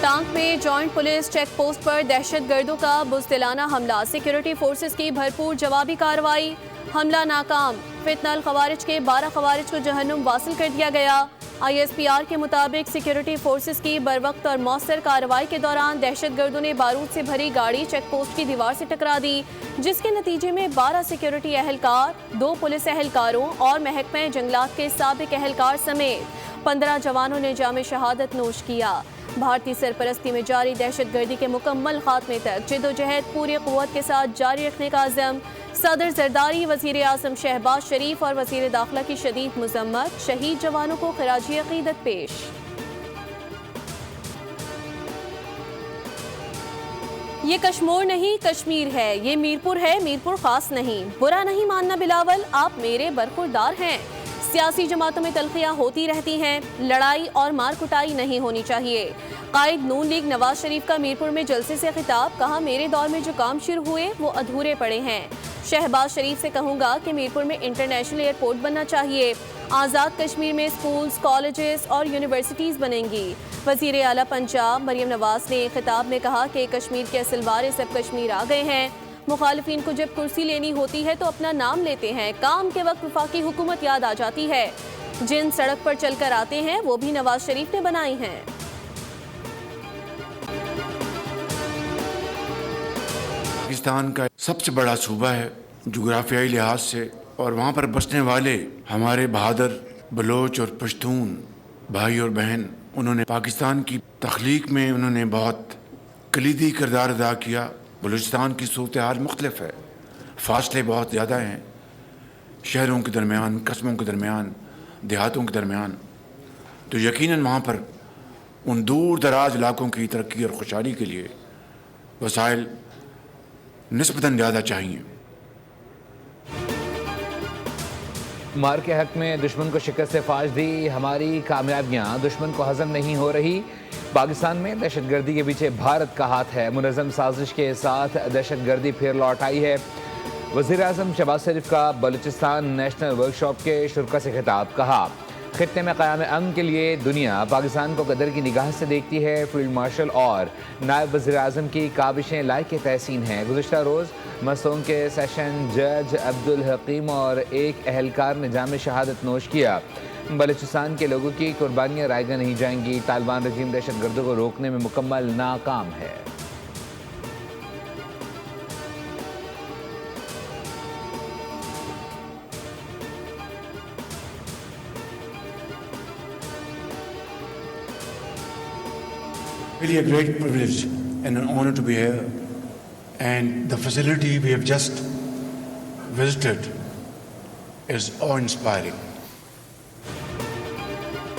ٹانک میں joint police check post پر دہشت گردوں کا بزدلانہ حملہ، سیکیورٹی فورسز کی بھرپور جوابی کارروائی، حملہ ناکام، فتنہ الخوارج کے 12 خوارج کو جہنم واصل کر دیا گیا۔ آئی ایس پی آر کے مطابق سیکیورٹی فورسز کی بروقت اور مؤثر کارروائی کے دوران دہشت گردوں نے بارود سے بھری گاڑی چیک پوسٹ کی دیوار سے ٹکرا دی، جس کے نتیجے میں 12 سیکیورٹی اہلکار، 2 پولیس اہلکاروں اور محکمہ جنگلات کے سابق اہلکار سمیت 15 جوانوں نے جام شہادت نوش کیا۔ بھارتی سرپرستی میں جاری دہشت گردی کے مکمل خاتمے تک جدوجہد پوری قوت کے ساتھ جاری رکھنے کا عزم، صدر زرداری، وزیر اعظم شہباز شریف اور وزیر داخلہ کی شدید مذمت، شہید جوانوں کو خراج عقیدت پیش۔ یہ کشمور نہیں کشمیر ہے، یہ میرپور ہے، میرپور خاص نہیں، برا نہیں ماننا بلاول، آپ میرے برخوردار ہیں۔ سیاسی جماعتوں میں تلخیاں ہوتی رہتی ہیں، لڑائی اور مار کٹائی نہیں ہونی چاہیے۔ قائد نون لیگ نواز شریف کا میرپور میں جلسے سے خطاب، کہا میرے دور میں جو کام شروع ہوئے وہ ادھورے پڑے ہیں۔ شہباز شریف سے کہوں گا کہ میرپور میں انٹرنیشنل ایئرپورٹ بننا چاہیے، آزاد کشمیر میں سکولز، کالجز اور یونیورسٹیز بنیں گی۔ وزیر اعلیٰ پنجاب مریم نواز نے خطاب میں کہا کہ کشمیر کے اصل وارث اب کشمیر آ گئے ہیں۔ مخالفین کو جب کرسی لینی ہوتی ہے تو اپنا نام لیتے ہیں، کام کے وقت وفاقی حکومت یاد آ جاتی ہے۔ جن سڑک پر چل کر آتے ہیں وہ بھی نواز شریف نے بنائی ہیں۔ پاکستان کا سب سے بڑا صوبہ ہے جغرافیائی لحاظ سے، اور وہاں پر بسنے والے ہمارے بہادر بلوچ اور پشتون بھائی اور بہن، انہوں نے پاکستان کی تخلیق میں انہوں نے بہت کلیدی کردار ادا کیا۔ بلوچستان کی صورتحال مختلف ہے، فاصلے بہت زیادہ ہیں شہروں کے درمیان، قصبوں کے درمیان، دیہاتوں کے درمیان، تو یقیناً وہاں پر ان دور دراز علاقوں کی ترقی اور خوشحالی کے لیے وسائل نسبتاً زیادہ چاہیے۔ مار کے حق میں دشمن کو شکست فاش دی، ہماری کامیابیاں دشمن کو ہضم نہیں ہو رہی۔ پاکستان میں دہشت گردی کے پیچھے بھارت کا ہاتھ ہے، منظم سازش کے ساتھ دہشت گردی پھر لوٹ آئی ہے۔ وزیر اعظم شہباز شریف کا بلوچستان نیشنل ورکشاپ کے شرکاء سے خطاب، کہا خطے میں قیام امن کے لیے دنیا پاکستان کو قدر کی نگاہ سے دیکھتی ہے۔ فیلڈ مارشل اور نائب وزیر اعظم کی کاوشیں لائق تحسین ہیں۔ گزشتہ روز مستونگ کے سیشن جج عبدالحکیم اور ایک اہلکار نے جام شہادت نوش کیا۔ بلوچستان کے لوگوں کی قربانیاں رائے گاہ نہیں جائیں گی۔ طالبان رجیم دہشت گردوں کو روکنے میں مکمل ناکام ہے۔ Really a great privilege and an honor to be here, and the facility we have just visited is awe-inspiring.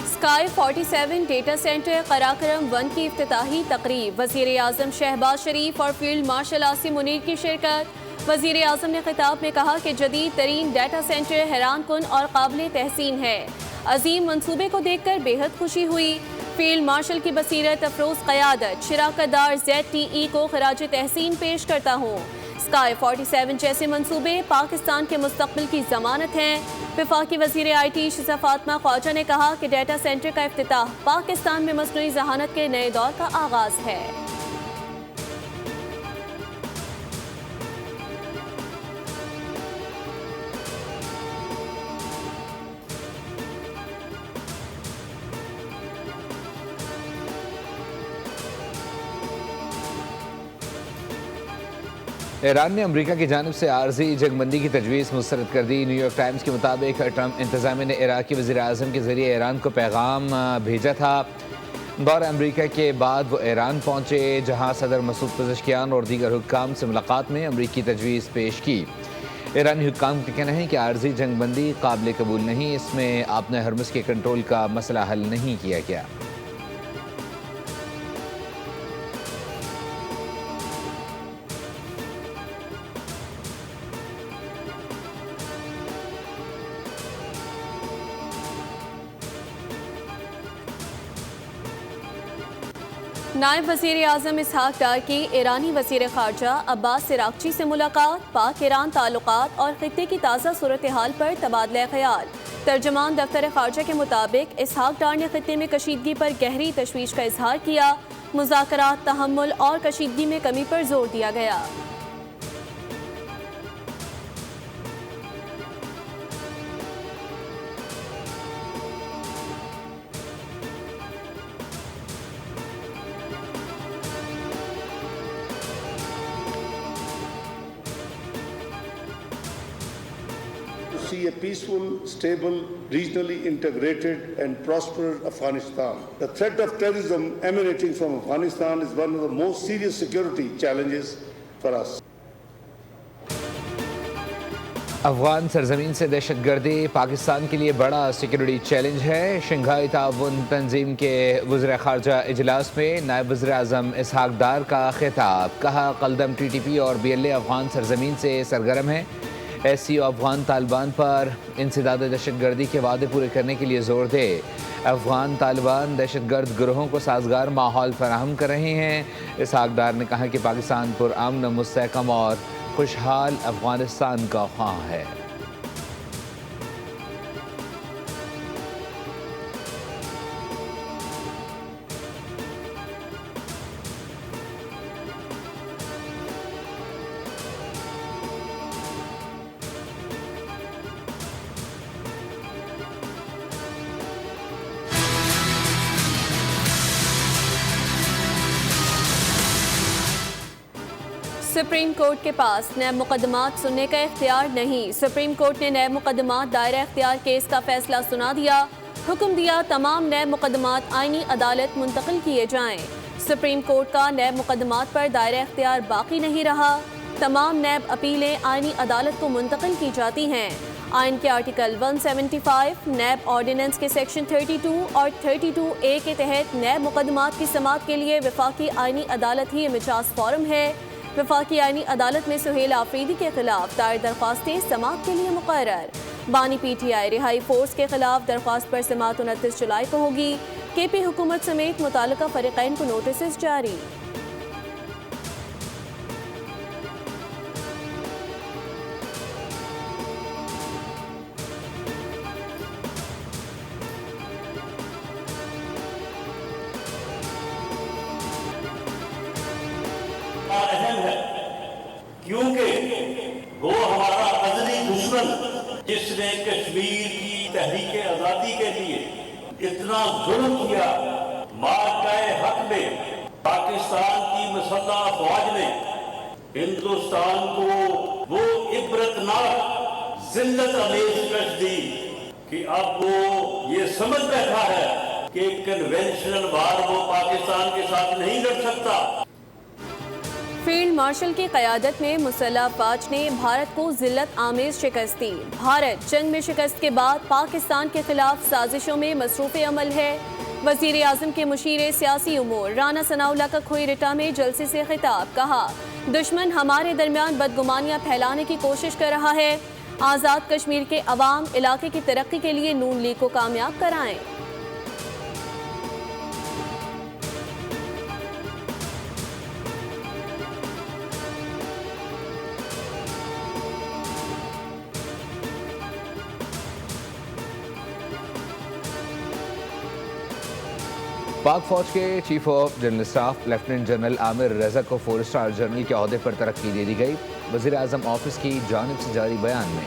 Sky 47 data centre Karakoram 1 کی افتتاحی تقریب، وزیر اعظم شہباز شریف اور فیلڈ مارشل عاصم منیر کی شرکت۔ وزیر اعظم نے خطاب میں کہا کہ جدید ترین ڈیٹا سینٹر حیران کن اور قابل تحسین ہے۔ عظیم منصوبے کو دیکھ کر بے حد خوشی ہوئی۔ فیلڈ مارشل کی بصیرت افروز قیادت، شراکت دار ZTE کو خراج تحسین پیش کرتا ہوں۔ اسکائی 47 جیسے منصوبے پاکستان کے مستقبل کی ضمانت ہیں۔ وفاقی وزیر IT شیزہ فاطمہ خواجہ نے کہا کہ ڈیٹا سینٹر کا افتتاح پاکستان میں مصنوعی ذہانت کے نئے دور کا آغاز ہے۔ ایران نے امریکہ کی جانب سے عارضی جنگ بندی کی تجویز مسترد کر دی۔ نیو یارک ٹائمز کے مطابق ٹرمپ انتظامیہ نے عراقی وزیر اعظم کے ذریعے ایران کو پیغام بھیجا تھا۔ دورہ امریکہ کے بعد وہ ایران پہنچے، جہاں صدر مسعود پزشکیان اور دیگر حکام سے ملاقات میں امریکی تجویز پیش کی۔ ایرانی حکام کا کہنا ہے کہ عارضی جنگ بندی قابل قبول نہیں، اس میں آپ نے ہرمز کے کنٹرول کا مسئلہ حل نہیں کیا گیا۔ نائب وزیر اعظم اسحاق ڈار کی ایرانی وزیر خارجہ عباس عراقچی سے ملاقات، پاک ایران تعلقات اور خطے کی تازہ صورتحال پر تبادلہ خیال۔ ترجمان دفتر خارجہ کے مطابق اسحاق ڈار نے خطے میں کشیدگی پر گہری تشویش کا اظہار کیا. مذاکرات، تحمل اور کشیدگی میں کمی پر زور دیا گیا. See a peaceful, stable, regionally integrated and prosperous Afghanistan. The threat of terrorism emanating from Afghanistan is one of the most serious security challenges for us. Afghan سرزمین سے دہشت گردی پاکستان کے لیے بڑا سیکیورٹی چیلنج ہے. شنگھائی تعاون تنظیم کے وزراء خارجہ اجلاس میں نائب وزیر اعظم اسحاق ڈار کا خطاب. کہا قلدم ٹی ٹی پی اور بی ایل اے افغان سرزمین سے سرگرم ہے. ایس سی او افغان طالبان پر انسداد دہشت گردی کے وعدے پورے کرنے کے لیے زور دے. افغان طالبان دہشت گرد گروہوں کو سازگار ماحول فراہم کر رہے ہیں. اسحاق ڈار نے کہا کہ پاکستان پرامن، مستحکم اور خوشحال افغانستان کا خواہاں ہے. سپریم کورٹ کے پاس نیب مقدمات سننے کا اختیار نہیں. سپریم کورٹ نے نیب مقدمات دائرہ اختیار کیس کا فیصلہ سنا دیا. حکم دیا تمام نیب مقدمات آئینی عدالت منتقل کیے جائیں. سپریم کورٹ کا نیب مقدمات پر دائرہ اختیار باقی نہیں رہا. تمام نیب اپیلیں آئینی عدالت کو منتقل کی جاتی ہیں. آئین کے آرٹیکل 175، نیب آرڈیننس کے سیکشن 32 اور 32A کے تحت نیب مقدمات کی سماعت کے لیے وفاقی آئینی عدالت ہی مجاز فورم ہے. وفاقی آئینی عدالت میں سہیل آفریدی کے خلاف دائر درخواستیں سماعت کے لیے مقرر. بانی پی ٹی آئی رہائی فورس کے خلاف درخواست پر سماعت 29 جولائی کو ہوگی. کے پی حکومت سمیت متعلقہ فریقین کو نوٹسز جاری. اہم ہے کیونکہ وہ ہمارا ازلی دشمن جس نے کشمیر کی تحریک آزادی کے لیے اتنا ظلم کیا، مارکہ حق میں پاکستان کی مسلح افواج نے ہندوستان کو وہ عبرتناک ذلت آمیز کش دی کہ اب وہ یہ سمجھ بیٹھا ہے کہ کنونشنل وار وہ پاکستان کے ساتھ نہیں لڑ سکتا. فیلڈ مارشل کی قیادت میں مسلح افواج نے بھارت کو ذلت آمیز شکست دی. بھارت جنگ میں شکست کے بعد پاکستان کے خلاف سازشوں میں مصروف عمل ہے. وزیر اعظم کے مشیر سیاسی امور رانا ثناء اللہ کا کھوئی رٹا میں جلسے سے خطاب. کہا دشمن ہمارے درمیان بدگمانیاں پھیلانے کی کوشش کر رہا ہے. آزاد کشمیر کے عوام علاقے کی ترقی کے لیے نون لیگ کو کامیاب کرائیں. پاک فوج کے chief of general staff lieutenant general Amir Raza کو 4 اسٹار جنرل کے عہدے پر ترقی دے دی گئی. وزیر اعظم آفس کی جانب سے جاری بیان میں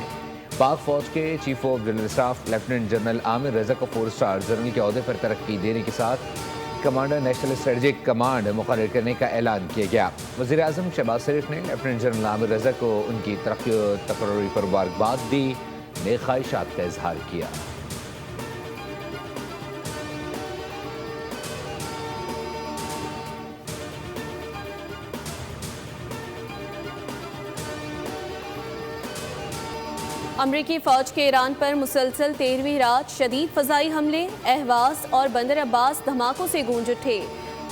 پاک فوج کے chief of general staff lieutenant general Amir Raza کو 4 اسٹار جنرل کے عہدے پر ترقی دینے کے ساتھ کمانڈر نیشنل اسٹریٹجک کمانڈ مقرر کرنے کا اعلان کیا گیا. وزیر اعظم شہباز شریف نے لیفٹیننٹ جنرل عامر رضا کو ان کی ترقی و تقرری پر مبارکباد دی، نیک خواہشات کا اظہار کیا. امریکی فوج کے ایران پر مسلسل 13ویں رات شدید فضائی حملے، اہواز اور بندر عباس دھماکوں سے گونج اٹھے.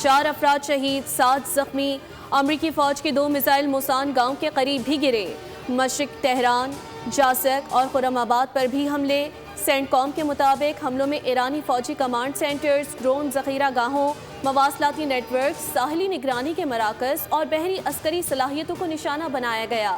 4 افراد شہید، 7 زخمی. امریکی فوج کے 2 میزائل موسان گاؤں کے قریب بھی گرے. مشرق تہران، جاسک اور خرم آباد پر بھی حملے. سینٹ کام کے مطابق حملوں میں ایرانی فوجی کمانڈ سینٹرز، ڈرون ذخیرہ گاہوں، مواصلاتی نیٹ ورکس، ساحلی نگرانی کے مراکز اور بحری عسکری صلاحیتوں کو نشانہ بنایا گیا.